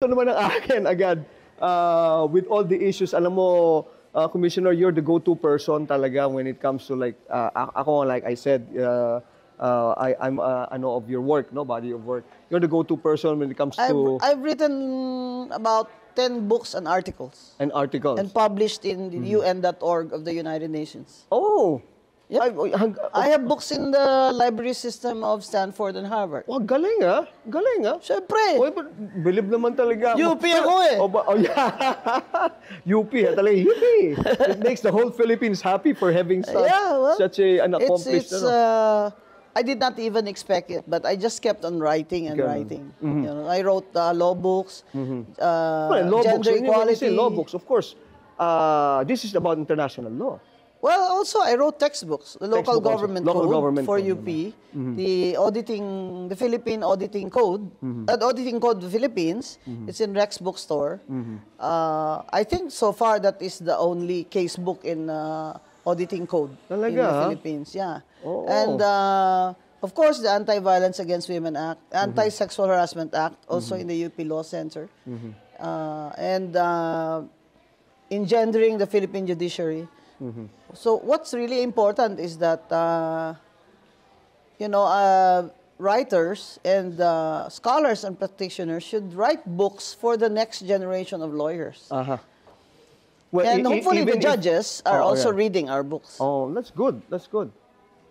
naman ang akin agad. With all the issues, alam mo, Commissioner, you're the go-to person talaga when it comes to like, ako like I said, I'm ano of your work, no, body of work. You're the go-to person when it comes to... I've written about 10 books and articles. And articles. And published in the UN.org of the United Nations. Oh! Yep. I have books in the library system of Stanford and Harvard. Oh, galing ah. Galing ah. Siyempre. Oy, believe naman talaga. UP ako eh. Oh, yeah. UP, talaga UP. It makes the whole Philippines happy for having such an accomplished... I did not even expect it, but I just kept on writing and writing. You know, I wrote law books, gender equality. Law books, of course. This is about international law. Well, also I wrote textbooks, the local government code for UP, the Philippine Auditing Code, Auditing Code of the Philippines. It's in Rex Bookstore. I think so far that is the only case book in auditing code in the Philippines. Yeah. Oh. And of course, the Anti-Violence Against Women Act, Anti-Sexual Harassment Act, also in the UP Law Center, and engendering the Philippine judiciary. So what's really important is that, you know, writers and scholars and practitioners should write books for the next generation of lawyers. Well, and hopefully the judges are also reading our books. Oh, that's good. That's good.